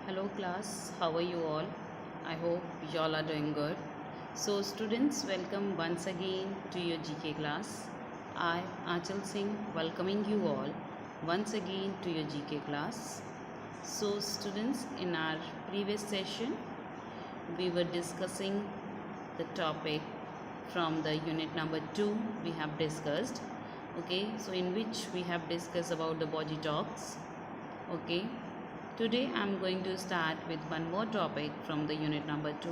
Hello class, how are you all? I hope you all are doing good. So students, welcome once again to your GK class. I, Achal Singh, welcoming you all once again to your GK class. So students, in our previous session, we were discussing the topic from the unit number 2 we have discussed. Okay, so in which we have discussed about the body talks. Okay, today I'm going to start with one more topic from the unit number 2,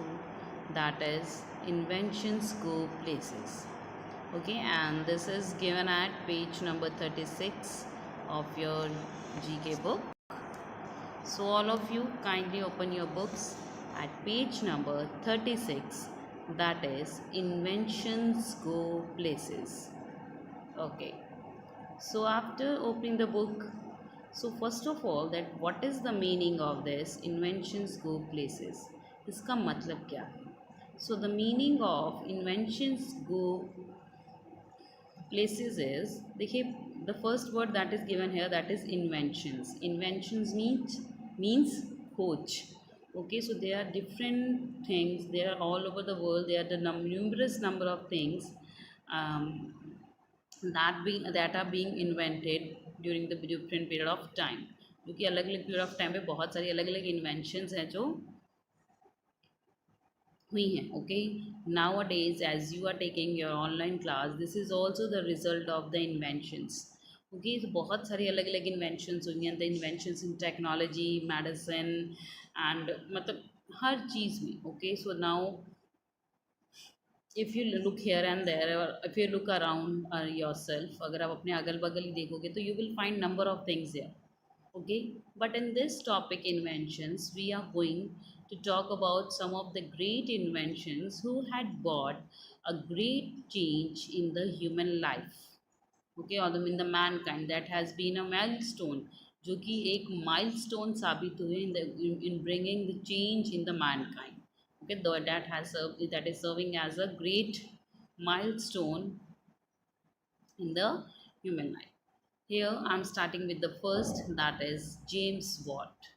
that is inventions go places. Okay, and this is given at page number 36 of your GK book. So all of you kindly open your books at page number 36, that is inventions go places. Okay, so after opening the book, so first of all, that what is the meaning of this inventions go places? इसका मतलब क्या है? So the meaning of inventions go places is, देखिए, the first word that is given here, that is inventions. Inventions means खोज. Okay, so there are different things, they are all over the world, there are the numerous number of things um, that are being invented during the different period of time, क्योंकि अलग अलग period of time पे बहुत सारी अलग अलग inventions हैं जो हुई हैं. Okay, nowadays as you are taking your online class, this is also the result of the inventions. Okay, तो बहुत सारी अलग अलग इन्वेंशंस हुई हैं, the inventions in technology, medicine and मतलब हर चीज़ में. Okay, so now if you look here and there, if you look around yourself, अगर आप अपने अगल बगल ही देखोगे तो you will find number of things there. Okay, but in this topic inventions we are going to talk about some of the great inventions who had brought a great change in the human life. Okay, or in the mankind, that has been a milestone, जो कि एक milestone साबित हुए in bringing the change in the mankind. Okay, though that is serving as a great milestone in the human life. Here I'm starting with the first, that is James Watt.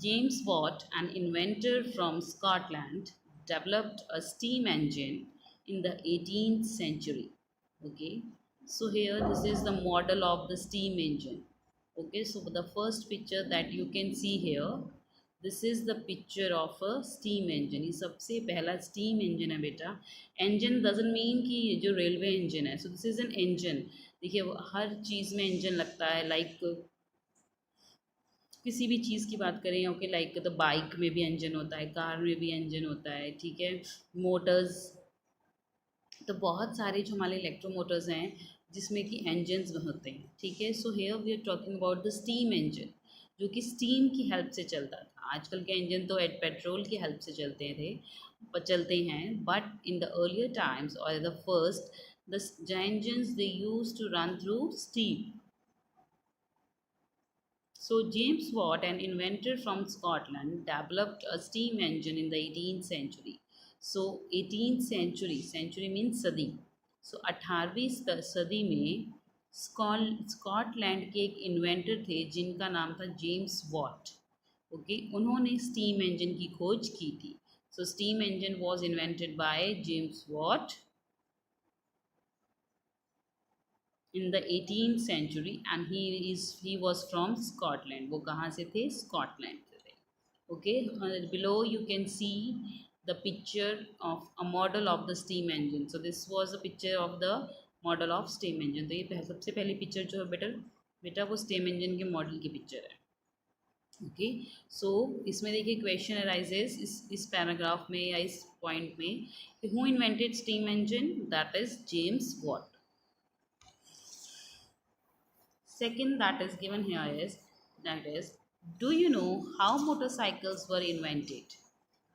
James Watt, an inventor from Scotland, developed a steam engine in the 18th century. Okay, so here this is the model of the steam engine. Okay, so the first picture that you can see here, this is the picture of a steam engine. ये सबसे पहला steam engine है बेटा. Engine doesn't mean कि ये जो railway engine है. So this is an engine. देखिए हर चीज़ में engine लगता है, like किसी भी चीज़ की बात करें, ओके, लाइक तो बाइक में भी इंजन होता है, कार में भी इंजन होता है, ठीक है, मोटर्स, तो बहुत सारे जो हमारे इलेक्ट्रो मोटर्स हैं जिसमें कि इंजन्स होते हैं. ठीक है, so here we are talking about the steam engine, जो कि स्टीम की हेल्प से चलता था. आजकल के इंजन तो पेट्रोल की हेल्प से चलते हैं, but in the earlier times और the first the engines they use to run through steam. So James Watt, an inventor from Scotland, developed a steam engine in the 18th century. So 18th century means सदी. So 18वीं सदी में Scotland के एक inventor थे जिनका नाम था James Watt. Okay, उन्होंने स्टीम इंजन की खोज की थी. So steam engine was invented by James Watt in the 18th century, and he was from Scotland. वो कहाँ से थे? Scotland से थे. Okay, below you can see the picture of a model of the steam engine. So this was a picture of the model of steam engine. तो ये सबसे पहली पिक्चर जो है बेटा वो स्टीम इंजन के मॉडल की पिक्चर है. ओके, सो इसमें देखिए क्वेश्चन अराइजेस इस पैराग्राफ में या इस पॉइंट में कि who invented steam engine? That is James Watt. Second that is given here is, that is, do you know how motorcycles were invented?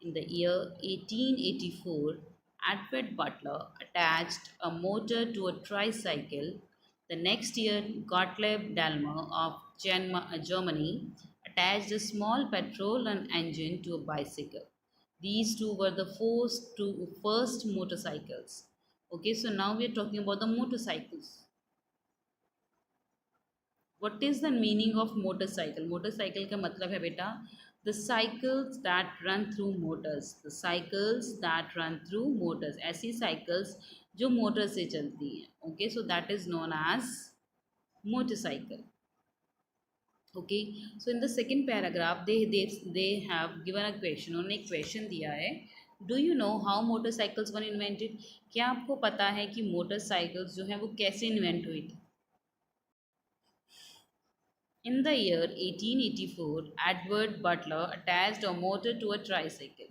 In the year 1884, Edward Butler attached a motor to a tricycle. The next year, Gottlieb Daimler of Germany attached a small petrol engine to a bicycle. These two were the first motorcycles. Okay, so now we are talking about the motorcycles. What is the meaning of motorcycle? Motorcycle का मतलब है बेटा the cycles that run through motors. The cycles that run through motors. ऐसी cycles जो motor से चलती हैं. Okay, so that is known as motorcycle. Okay, so in the second paragraph they have given a question. उन्होंने एक question दिया है. Do you know how motorcycles were invented? क्या आपको पता है कि motorcycles जो हैं वो कैसे invent हुई थी? In the year 1884, Edward Butler attached a motor to a tricycle.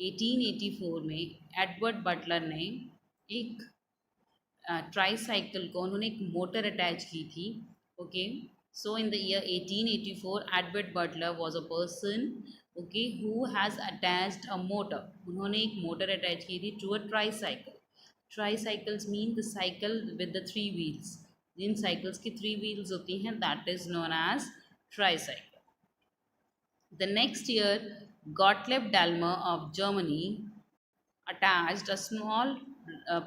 1884 में एडवर्ड बटलर ने एक ट्राईसाइकिल को उन्होंने एक मोटर अटैच की थी. Okay, so in the year 1884 Edward Butler was a person okay who has attached a motor. उन्होंने एक मोटर अटैच की थी to a tricycle. Tricycles mean the cycle with the 3 wheels. जिन साइकिल्स की 3 wheels होती हैं that is known as tricycle. The next year Gottlieb Daimler of Germany attached a small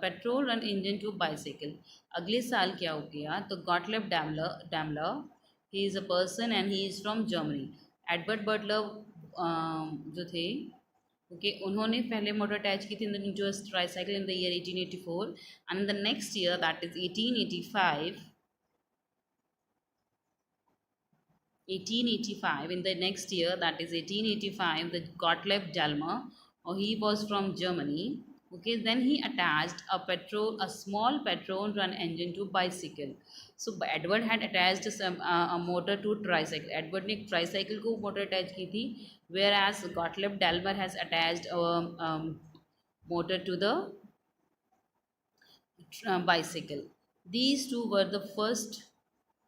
petrol run engine to a bicycle. अगले साल क्या हो गया तो Gottlieb Daimler he is a person and he is from Germany. Edward Butler जो थे okay उन्होंने पहले मोटर अटैच की थी जो tricycle in the year 1884 and in the next year that is 1885 in the next year that is 1885 the Gottlieb Daimler or he was from Germany. Okay, then he attached a small petrol run engine to bicycle. So Edward had attached a motor to tricycle. Edward ने tricycle को motor attach की थी, whereas Gottlieb Daimler has attached a motor to the bicycle. These two were the first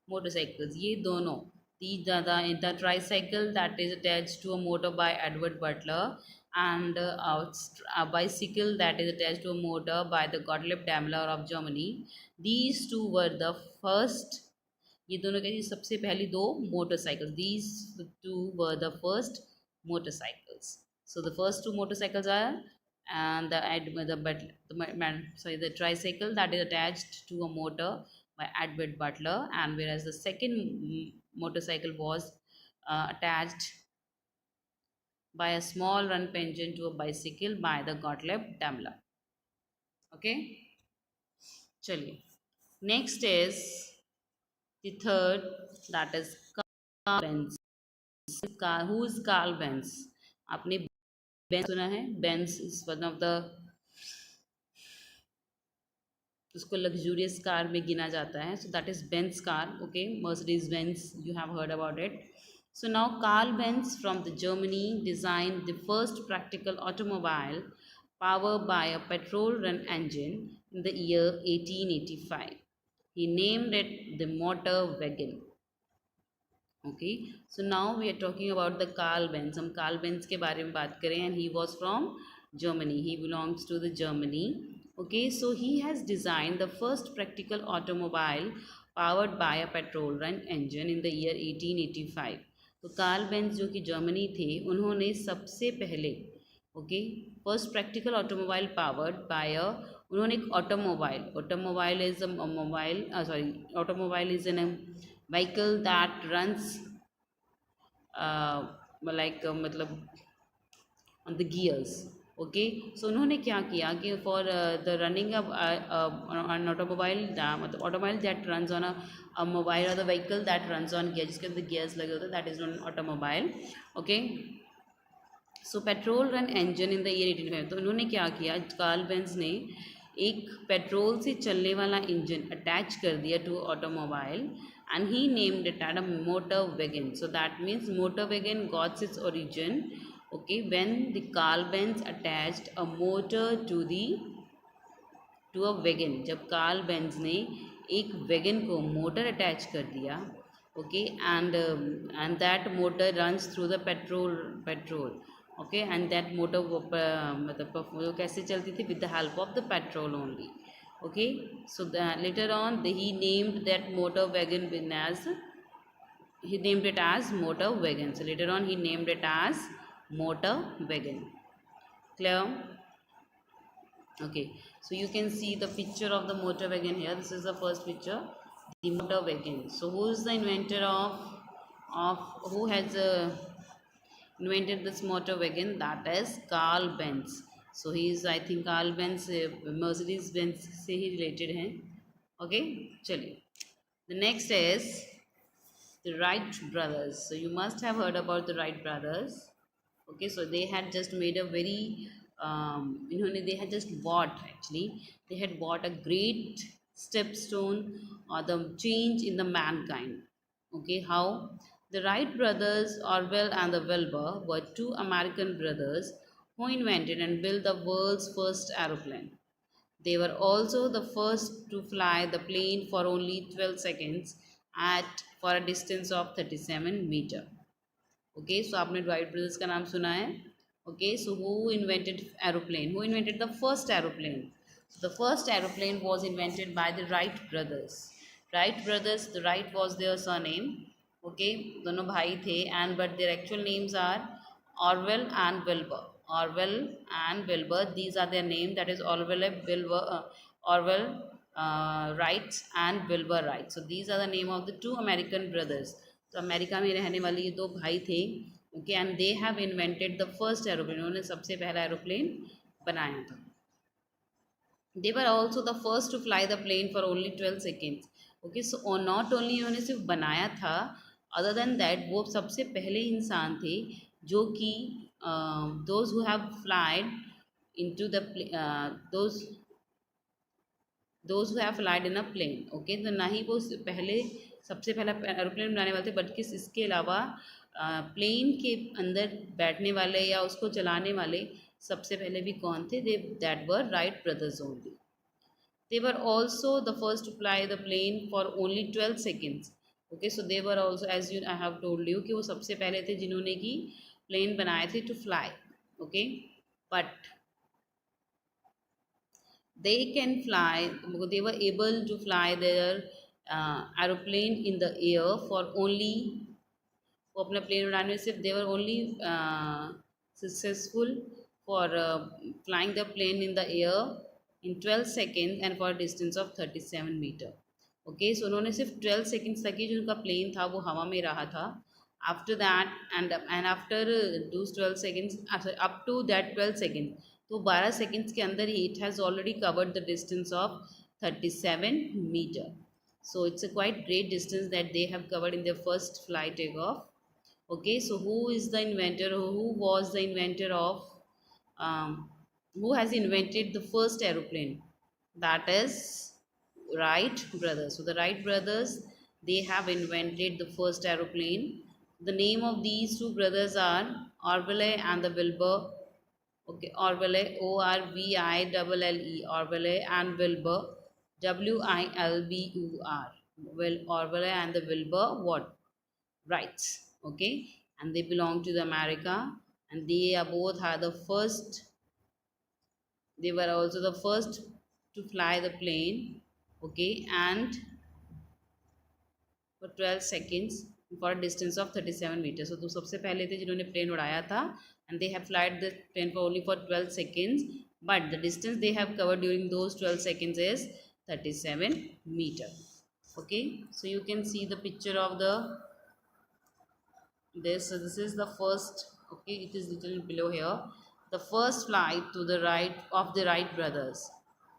motorcycles. ये दोनों the tricycle that is attached to a motor by Edward Butler and a bicycle that is attached to a motor by the Gottlieb Daimler of Germany. These two were the first. ये दोनों के सबसे पहली दो motorcycles. These two were the first motorcycles. So the first two motorcycles are and the tricycle that is attached to a motor by Edward Butler, and whereas the second motorcycle was attached by a small run engine to a bicycle by the Gottlieb Daimler. Okay, चलिए next is the third, that is Carl Benz. Who is Carl Benz? आपने Benz सुना है? Benz is one of the उसको luxurious car में गिना जाता है. So that is Benz car. Okay, Mercedes Benz, you have heard about it. So now Karl Benz from the Germany design the first practical automobile powered by a petrol run engine in the year 1885. He named it the motor wagon. Okay, so now we are talking about the Carl Benz. हम Carl Benz के बारे में बात करें and he was from Germany. He belongs to the Germany. Okay, so he has designed the first practical automobile powered by a petrol run engine in the year 1885. तो Karl Benz जो कि Germany थे उन्होंने सबसे पहले first practical automobile powered by उन्होंने एक automobile is a mobile automobile is an vehicle that runs मतलब on the gears. Okay, so उन्होंने क्या किया कि for the running on automobile मतलब automobile that runs on a mobile और the vehicle that runs on gear जिसके अंदर gears लगे होते हैं that is non automobile. Okay, so petrol run engine in the year 1885. तो उन्होंने क्या किया, कार्ल बेंज ने एक पेट्रोल से चलने वाला इंजन अटैच कर दिया to automobile and he named it at a motor wagon. So that means motor wagon gets its origin when the Carl Benz attached a motor to a wagon. जब Karl Benz ने एक wagon को motor attach कर दिया and that motor runs through the petrol. Okay, and that motor मतलब वो कैसे चलती थी, with the help of the petrol only. Okay, so later on he named that motor wagon he named it as motor wagon. So later on he named it as motor wagon. Clear? Okay, so you can see the picture of the motor wagon here. This is the first picture. the motor wagon. So who is the inventor of who has invented this motor wagon? That is Carl Benz. So he is, I think, Carl Benz, Mercedes Benz से ही related हैं. Okay, चलिए. The next is the Wright brothers. So you must have heard about the Wright brothers. Okay, so they had just made a very they had just bought, actually they had bought a great stepstone or the change in the mankind. Okay, how? The Wright brothers, Orville and the Wilbur, were two American brothers who invented and built the world's first aeroplane. They were also the first to fly the plane for only 12 seconds at for a distance of 37 meter. Okay, so आपने Wright brothers का नाम सुना है. Okay, so who invented aeroplane? Who invented the first aeroplane? So the first aeroplane was invented by the Wright brothers. Wright brothers, the Wright was their surname. Okay, दोनों भाई थे, and but their actual names are Orville and Wilbur. Orville and Wilbur, these are their name. That is Orville Wright and Wilbur Wright. So these are the name of the two American brothers. तो America में रहने वाले ये दो भाई थे. Okay, and they have invented the first aeroplane. उन्होंने सबसे पहला एरोप्लेन बनाया था. They were also the first to fly the plane for only 12 seconds. Okay, so not only उन्होंने सिर्फ बनाया था, अदर देन दैट वो सबसे पहले इंसान थे जो कि those who have flied into the those who have flied in a plane. Okay, तो ना ही वो पहले सबसे पहला एरोप्लेन बनाने वाले थे, बल्कि इसके अलावा प्लेन के अंदर बैठने वाले या उसको चलाने वाले सबसे पहले भी कौन थे? They that were Wright brothers only. They were also the first to fly the plane for only 12 seconds. Okay, so they were also, as you I have told you, कि वो सबसे पहले थे जिन्होंने कि प्लेन बनाए थे to fly. Okay, but they can fly, they were able to fly their aeroplane in the air for only, वो अपना प्लेन उड़ाने में सिर्फ they were only successful for flying the plane in the air in 12 seconds and for a distance of 37 meter. Okay, so उन्होंने सिर्फ 12 seconds तक ही जो उनका प्लेन था वो हवा में रहा था. After that and after those 12 seconds, up to that 12 seconds, तो 12 सेकेंड्स के अंदर ही it has already covered the distance of 37 metre. So it's a quite great distance that they have covered in their first flight take off. Okay, so who is the inventor, who was the inventor of, who has invented the first aeroplane? That is Wright brothers. So the Wright brothers, they have invented the first aeroplane. The name of these two brothers are Orville and the Wilbur. Okay, Orville, Orville, Orville and Wilbur, Wilbur. Well, Orville and the Wilbur, what? Wrights. Okay, and they belong to the America, and they are both are the first. They were also the first to fly the plane. Okay, and for 12 seconds for a distance of 37 meters. So, तो सबसे पहले थे जिन्होंने plane उड़ाया था, and they have flied the plane for only for 12 seconds, but the distance they have covered during those 12 seconds is 37 meter. Okay, so you can see the picture of the this. So this is the first. Okay, it is little below here. The first flight to the right of the Wright brothers.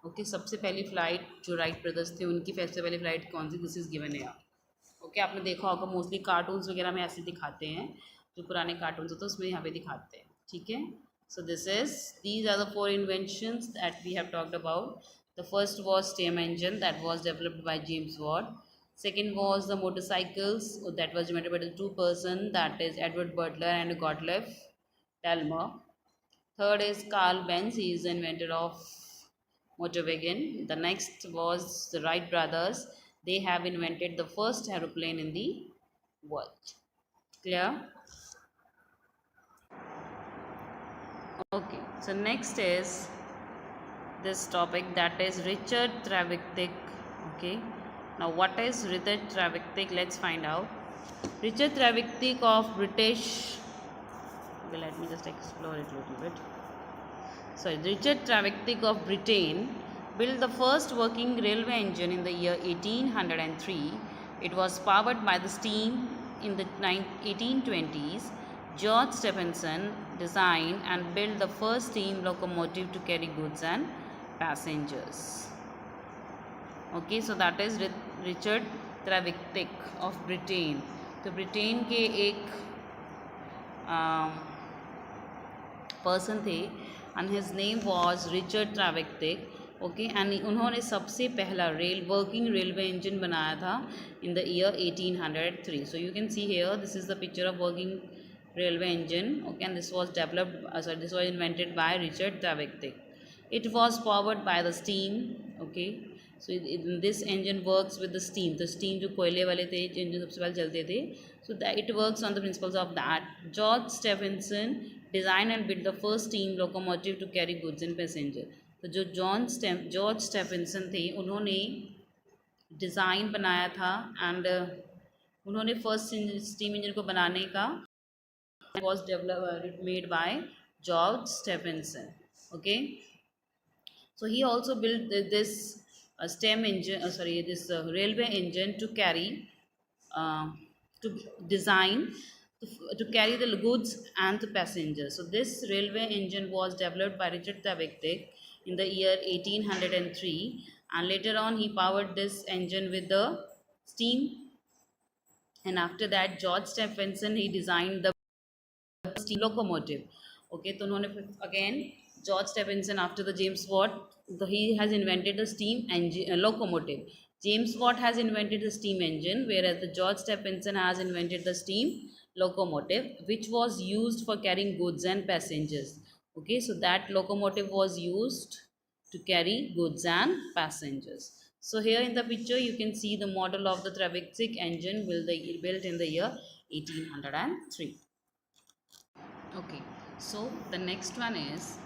Okay, सबसे पहली flight जो Wright brothers थे उनकी सबसे पहली flight कौन सी? This is given है. Okay, आपने देखा होगा मोस्टली कार्टून्स वगैरह में ऐसे दिखाते हैं, जो पुराने कार्टून्स होते हैं उसमें यहाँ पे दिखाते हैं. ठीक है, so these are the 4 inventions that we have talked about. The first was steam engine, that was developed by James Watt. Second was the motorcycles, that was invented by the 2 person, that is Edward Butler and Gottlieb Daimler. Third is Karl Benz, he is the inventor of motor wagon. The next was the Wright brothers. They have invented the first aeroplane in the world. Clear? Okay, so next is this topic, that is Richard Trevithick. Okay, now what is Richard Trevithick? Let's find out. Richard Trevithick of British, okay, let me just explore it a little bit. So Richard Trevithick of Britain built the first working railway engine in the year 1803. It was powered by the steam in the 1820s. George Stephenson designed and built the first steam locomotive to carry goods and passengers. Okay, so that is Richard Trevithick of Britain. तो Britain के एक person थे and his name was Richard Trevithick. Okay, and उन्होंने सबसे पहला working railway engine बनाया था in the year 1803. So you can see here this is the picture of working railway engine. Okay, and this was this was invented by Richard Trevithick. It was powered by the steam. Okay, so this engine works with the steam. The steam जो कोयले वाले थे engine सबसे पहले चलते थे, so that it works on the principles of that. George Stephenson designed and built the first steam locomotive to carry goods and passenger. तो जो जॉर्ज स्टेफेंसन थे उन्होंने डिज़ाइन बनाया था एंड उन्होंने फर्स्ट स्टीम इंजन को बनाने का was developed made by George Stephenson. Okay, so he also built this steam engine this railway engine to carry to design to carry the goods and the passengers. So this railway engine was developed by Richard Trevithick in the year 1803, and later on he powered this engine with the steam, and after that George Stephenson he designed the steam locomotive. Okay, तो उन्होंने again George Stephenson after the James Watt, he has invented the steam engine locomotive. James Watt has invented the steam engine, whereas the George Stephenson has invented the steam locomotive, which was used for carrying goods and passengers. Okay, so that locomotive was used to carry goods and passengers. So here in the picture you can see the model of the Trevithick engine built in the year 1803. Okay, so the next one is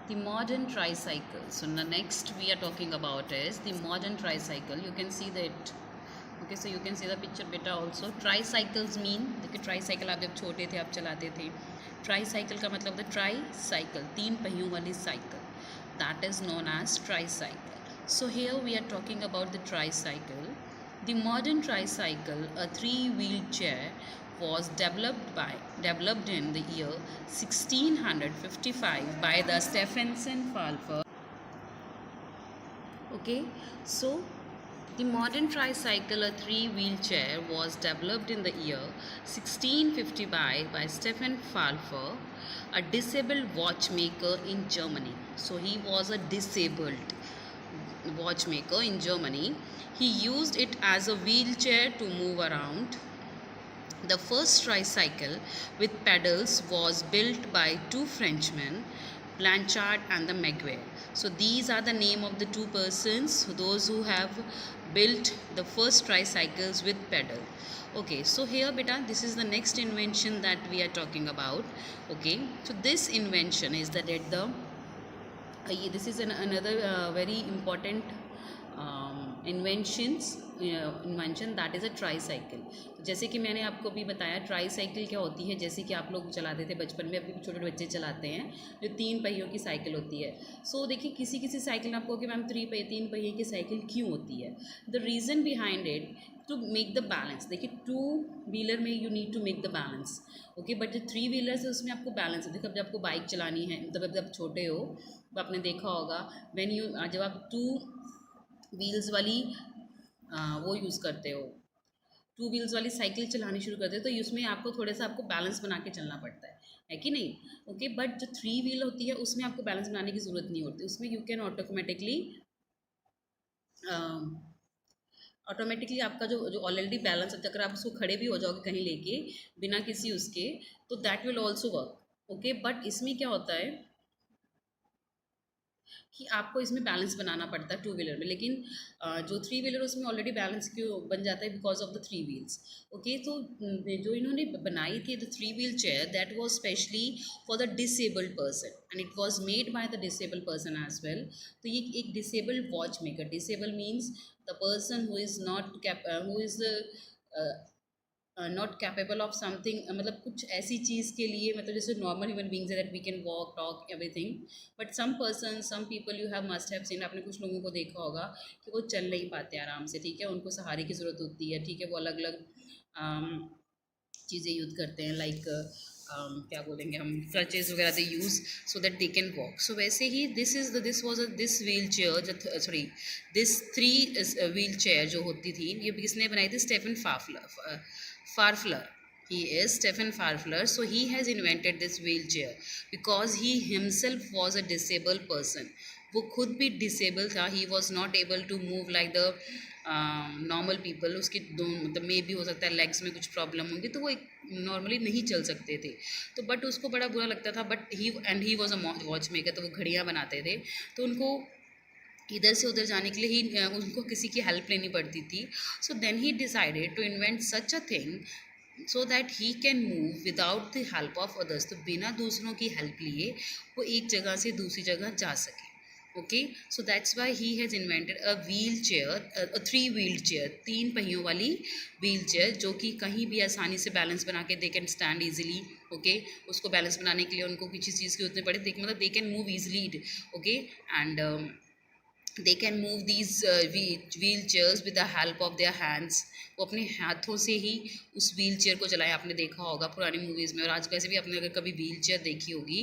the modern tricycle. So the next we are talking about is the modern tricycle. You can see that. Okay, so you can see the picture better also. Tricycles mean, देखिए tricycle आप जब छोटे थे आप चलाते थे. Tricycle का मतलब होता है ट्राईसाइकिल, 3 पहियों वाली cycle. That is known as tricycle. So here we are talking about the tricycle. The modern tricycle, a 3-wheeled chair, was developed in the year 1655 by the Stephenson Pfalfer. Okay, so the modern tricycle, a 3-wheeled chair, was developed in the year 1655 by Stephen Pfalfer, a disabled watchmaker in Germany. So he was a disabled watchmaker in Germany. He used it as a wheelchair to move around. The first tricycle with pedals was built by 2 Frenchmen, Blanchard and the Maguire. So these are the name of the 2 persons, those who have built the first tricycles with pedal. Okay, so here beta, this is the next invention that we are talking about. Okay, so this invention is that this is another very important invention that is a tricycle. जैसे कि मैंने आपको भी बताया tricycle क्या होती है, जैसे कि आप लोग चलाते थे बचपन में, अभी छोटे बच्चे चलाते हैं, जो 3 पहियों की साइकिल होती है. सो देखिए किसी साइकिल में आपको कि मैम 3 पहिए की साइकिल क्यों होती है. The reason behind it to make the balance. देखिए 2 व्हीलर में you need to make the balance. Okay, but जो 3 व्हीलर्स है उसमें आपको बैलेंस है. देखो जब आपको बाइक चलानी है, मतलब जब छोटे हो तो आपने देखा होगा जब आप 2 व्हील्स वाली वो यूज़ करते हो, 2 व्हील्स वाली साइकिल चलानी शुरू करते हो, तो उसमें आपको थोड़ा सा आपको बैलेंस बना के चलना पड़ता है कि नहीं. ओके, बट जो 3 व्हील होती है उसमें आपको बैलेंस बनाने की ज़रूरत नहीं होती. उसमें यू कैन ऑटोमेटिकली आपका जो ऑलरेडी बैलेंस है, अगर आप उसको खड़े भी हो जाओगे कहीं लेके बिना किसी उसके, तो that will also work. Okay, but इसमें क्या होता है कि आपको इसमें बैलेंस बनाना पड़ता है 2 व्हीलर में, लेकिन जो 3 व्हीलर उसमें ऑलरेडी बैलेंस क्यों बन जाता है, because of the 3 wheels. Okay, तो जो इन्होंने बनाई थी the 3 wheel chair, that was specially for the disabled person and it was made by the disabled person as well. तो ये एक disabled watch maker, disable means the person who is not who is not capable of something, मतलब कुछ ऐसी चीज़ के लिए, मतलब जैसे नॉर्मल ह्यूमन बींग्स है that we can walk talk everything, but some person some people you have must have seen, आपने कुछ लोगों को देखा होगा कि वो चल नहीं पाते आराम से, ठीक है, उनको सहारे की ज़रूरत होती है, ठीक है, वो अलग अलग चीज़ें यूज़ करते हैं, लाइक क्या बोलेंगे हम, क्रचेज वगैरह they use so that they can walk. So वैसे ही this was this wheelchair, sorry this three wheelchair जो होती थी, ये किसने बनाई थी, Stephan Farfler, he is Stephen Farfler. So he has invented this wheelchair because he himself was a disabled person. वो खुद भी डिसेबल था, he was not able to move like the normal people, उसकी दो मतलब मे भी हो सकता है लेग्स में कुछ प्रॉब्लम होंगी, तो वो एक नॉर्मली नहीं चल सकते थे, तो बट उसको बड़ा बुरा लगता था, but he was a watch maker, तो वो घड़ियाँ बनाते थे, तो उनको इधर से उधर जाने के लिए ही उनको किसी की हेल्प लेनी पड़ती थी। So then he decided to invent such a thing so that he can move without the help of others, तो बिना दूसरों की हेल्प लिए वो एक जगह से दूसरी जगह जा सके। Okay, so that's why he has invented a wheel chair, three wheel chair, तीन पहियों वाली व्हील चेयर, जो कि कहीं भी आसानी से बैलेंस बना के they can stand easily. Okay, उसको बैलेंस बनाने के लिए उनको किसी चीज़ की जरूरत नहीं पड़े, मतलब दे can move easily. Okay, and they can move these wheelchairs with the help of their hands, वो अपने हाथों से ही उस व्हील चेयर को चलाएं, आपने देखा होगा पुरानी मूवीज़ में, और आज वैसे भी आपने अगर कभी व्हील चेयर देखी होगी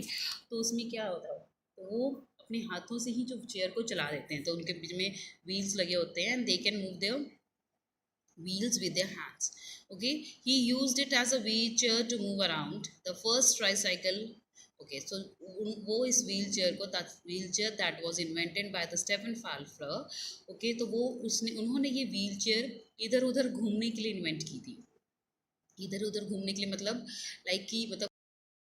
तो उसमें क्या होता है, तो वो अपने हाथों से ही जो चेयर को चला देते हैं, तो उनके बीच में व्हील्स लगे होते हैं and they can move their wheels with their hands. Okay, he used it as a wheelchair to move around, the first tricycle. Okay, so वो इस व्हील चेयर को, wheel chair that was invented by the Stephan Farfler. Okay, तो वो उसने उन्होंने ये wheel chair इधर उधर घूमने के लिए इन्वेंट की थी, इधर उधर घूमने के लिए, मतलब लाइक कि मतलब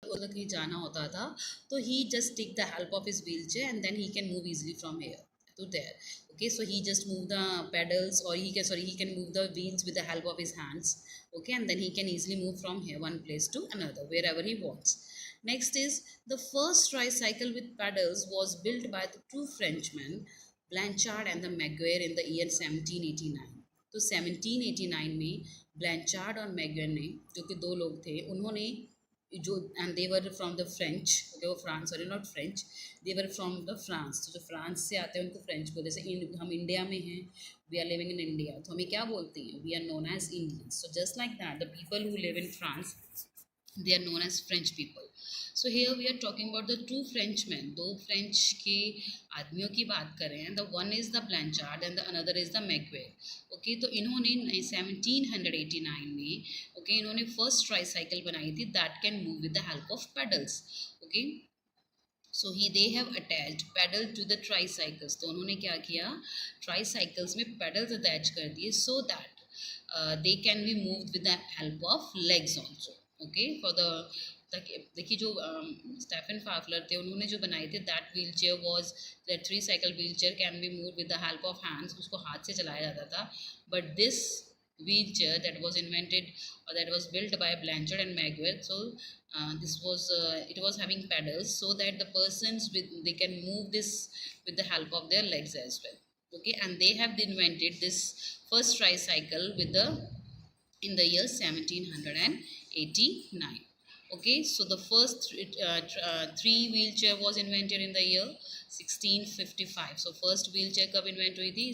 उधर कहीं जाना होता था, तो he just take the help of his wheelchair and then he can move easily from here to there. Okay, so he just move the pedals, or he can move the wheels with the help of his hands. Okay, and then he can easily move from here one place to another wherever he wants. Next is the first tricycle with pedals was built by the two Frenchmen, Blanchard and the Maguire, in the year 1789. तो 1789 में ब्लैंचार्ड और मैगुएर ने, जो कि दो लोग थे, उन्होंने जो, and they were from the French, okay, वो France, sorry not French, they were from the France, तो जो फ्रांस से आते हैं उनको फ्रेंच बोलते हैं, जैसे हम इंडिया में हैं, we are living in India, तो हमें क्या बोलते हैं, we are known as Indians, so just like that the people who live in France, they are known as French people. So here we are talking about the two Frenchmen, दो French के आदमियों की बात कर रहे हैं, the one is the Blanchard and the another is the Maguire. Okay, तो इन्होंने 1789 में, okay, इन्होंने फर्स्ट ट्राईसाइकिल बनाई थी that can move with the help of pedals. Okay, so he they have attached pedal to the tricycles, तो उन्होंने क्या किया, ट्राईसाइकिल्स में पैडल्स अटैच कर दिए सो that they can be move with the help of legs also. Okay, for the, देखिए जो Stephen फाफलर थे, उन्होंने जो बनाए थे, that wheel chair was, that three cycle wheel chair can be move with the help of hands, उसको हाथ से चलाया जाता था, but this wheelchair that was invented or that was built by Blanchard and Maguire. So this was it was having pedals so that the persons with, they can move this with the help of their legs as well. Okay, and they have invented this first tricycle with the, in the year 1789. Okay, so the first three wheelchair was invented in the year 1655. So first wheelchair कब invent हुई थी,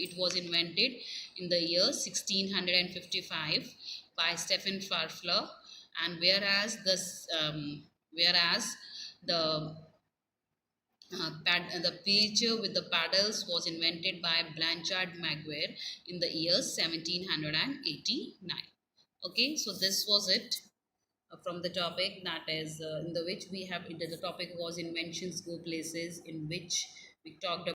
it was invented in the year 1655 by Stephen Farfler, and whereas the the wheelchair with the paddles was invented by Blanchard Maguire in the year 1789. Okay, so this was it from the topic, that is in the which we have, the topic was inventions go places, in which we talked about